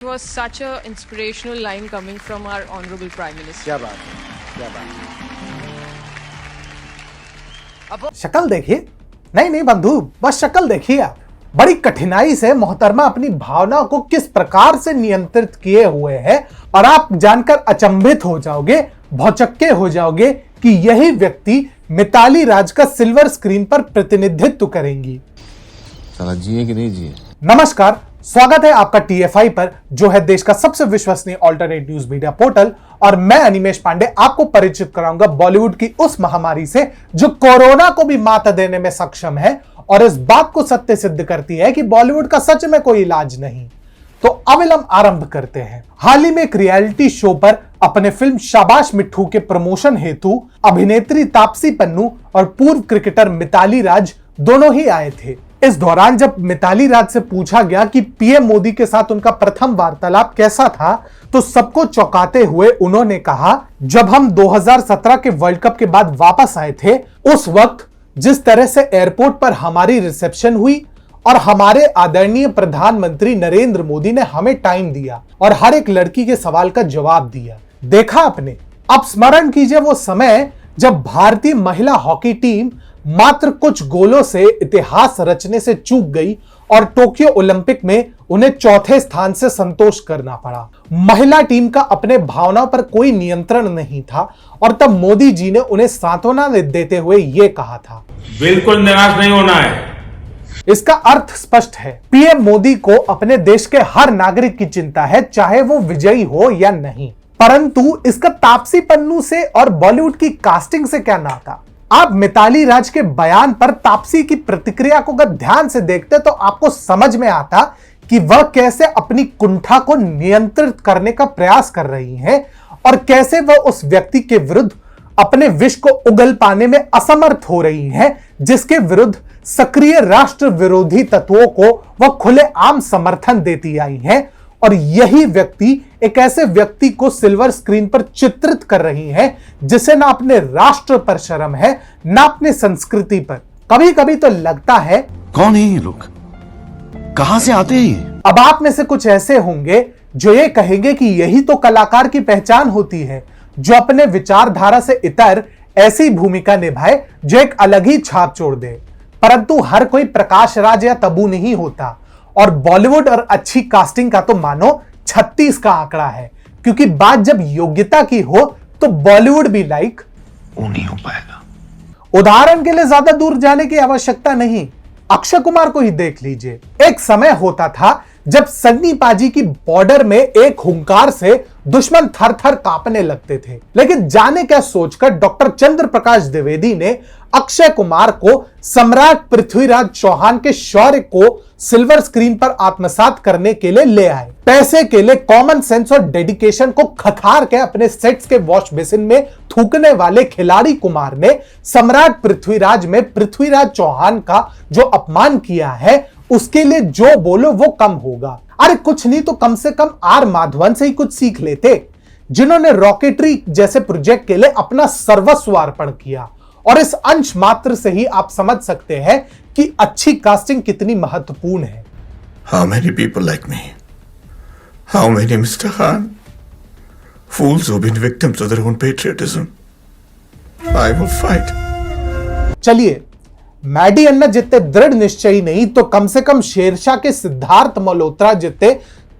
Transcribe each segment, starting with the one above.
It was such a inspirational line coming from our honorable Prime Minister. क्या बात है, क्या बात है। शक्ल देखिए, नहीं बंधु, बस शक्ल देखिए आप। बड़ी कठिनाई से मोहतरमा अपनी भावनाओं को किस प्रकार से नियंत्रित किए हुए हैं और आप जानकर अचंभित हो जाओगे, भौचक्के हो जाओगे कि यही व्यक्ति मिताली राज का सिल्वर स्क्रीन पर प्रतिनिधित्व करेंगी। साला जिए कि नहीं जिए। नमस्कार, स्वागत है आपका टीएफआई पर, जो है देश का सबसे विश्वसनीय ऑल्टरनेट न्यूज मीडिया पोर्टल। और मैं अनिमेश पांडे आपको परिचित कराऊंगा बॉलीवुड की उस महामारी से जो कोरोना को भी मात देने में सक्षम है और इस बात को सत्य सिद्ध करती है कि बॉलीवुड का सच में कोई इलाज नहीं। तो अविलंब आरंभ करते हैं। हाल ही में एक रियलिटी शो पर अपने फिल्म शाबाश मिट्ठू के प्रमोशन हेतु अभिनेत्री तापसी पन्नू और पूर्व क्रिकेटर मिताली राज दोनों ही आए थे। इस दौरान जब मिताली राज से पूछा गया कि पीएम मोदी के साथ उनका प्रथम वार्तालाप कैसा था, तो सबको चौंकाते हुए उन्होंने कहा, जब हम 2017 के वर्ल्ड कप के बाद वापस आए थे, उस वक्त जिस तरह से एयरपोर्ट पर हमारी रिसेप्शन हुई और हमारे आदरणीय प्रधानमंत्री नरेंद्र मोदी ने हमें टाइम दिया और हर एक लड़की के सवाल का जवाब दिया। देखा आपने? अब स्मरण कीजिए वो समय जब भारतीय महिला हॉकी टीम मात्र कुछ गोलों से इतिहास रचने से चूक गई और टोक्यो ओलंपिक में उन्हें चौथे स्थान से संतोष करना पड़ा। महिला टीम का अपने भावनाओं पर कोई नियंत्रण नहीं था और तब मोदी जी ने उन्हें सांत्वना देते हुए यह कहा था, बिल्कुल निराश नहीं होना है। इसका अर्थ स्पष्ट है, पीएम मोदी को अपने देश के हर नागरिक की चिंता है, चाहे वो विजयी हो या नहीं। परंतु इसका तापसी पन्नू से और बॉलीवुड की कास्टिंग से क्या नाता? आप मिताली राज के बयान पर तापसी की प्रतिक्रिया को अगर ध्यान से देखते तो आपको समझ में आता कि वह कैसे अपनी कुंठा को नियंत्रित करने का प्रयास कर रही हैं और कैसे वह उस व्यक्ति के विरुद्ध अपने विष को उगल पाने में असमर्थ हो रही हैं, जिसके विरुद्ध सक्रिय राष्ट्र विरोधी तत्वों को वह खुलेआम समर्थन देती आई हैं। और यही व्यक्ति एक ऐसे व्यक्ति को सिल्वर स्क्रीन पर चित्रित कर रही है जिसे ना अपने राष्ट्र पर शर्म है, ना अपने संस्कृति पर। कभी कभी तो लगता है, कौन है ये लोग, कहां से आते हैं ये? अब आप में से कुछ ऐसे होंगे जो ये कहेंगे कि यही तो कलाकार की पहचान होती है, जो अपने विचारधारा से इतर ऐसी भूमिका निभाए जो एक अलग ही छाप छोड़ दे। परंतु हर कोई प्रकाश राज या तबू नहीं होता और बॉलीवुड और अच्छी कास्टिंग का तो मानो 36 का आंकड़ा है, क्योंकि बात जब योग्यता की हो तो बॉलीवुड भी लाइक वो नहीं हो पाएगा। उदाहरण के लिए ज्यादा दूर जाने की आवश्यकता नहीं, अक्षय कुमार को ही देख लीजिए। एक समय होता था जब सन्नी पाजी की बॉर्डर में एक हुंकार से दुश्मन थर थर कांपने लगते थे, लेकिन जाने क्या सोचकर डॉक्टर चंद्र प्रकाश द्विवेदी ने अक्षय कुमार को सम्राट पृथ्वीराज चौहान के शौर्य को सिल्वर स्क्रीन पर आत्मसात करने के लिए ले आए। पैसे के लिए कॉमन सेंस और डेडिकेशन को खखार के अपने सेट्स के वॉश बेसिन में थूकने वाले खिलाड़ी कुमार ने सम्राट पृथ्वीराज में पृथ्वीराज चौहान का जो अपमान किया है, उसके लिए जो बोलो वो कम होगा। अरे कुछ नहीं तो कम से कम आर माधवन से ही कुछ सीख लेते, जिन्होंने रॉकेटरी जैसे प्रोजेक्ट के लिए अपना सर्वस्व अर्पण किया। और इस अंश मात्र से ही आप समझ सकते हैं कि अच्छी कास्टिंग कितनी महत्वपूर्ण है। How many people like me? How many, Mr. Khan? Fools who've been victims of their own patriotism. I will fight. चलिए, मैडी अन्ना जितने दृढ़ निश्चयी नहीं तो कम से कम शेरशाह के सिद्धार्थ मल्होत्रा जितने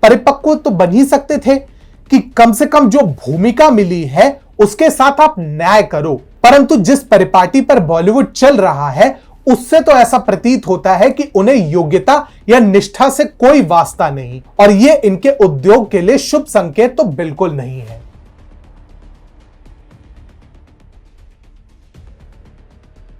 परिपक्व तो बन ही सकते थे कि कम से कम जो भूमिका मिली है उसके साथ आप न्याय करो। परंतु जिस परिपाटी पर बॉलीवुड चल रहा है उससे तो ऐसा प्रतीत होता है कि उन्हें योग्यता या निष्ठा से कोई वास्ता नहीं और ये इनके उद्योग के लिए शुभ संकेत तो बिल्कुल नहीं है।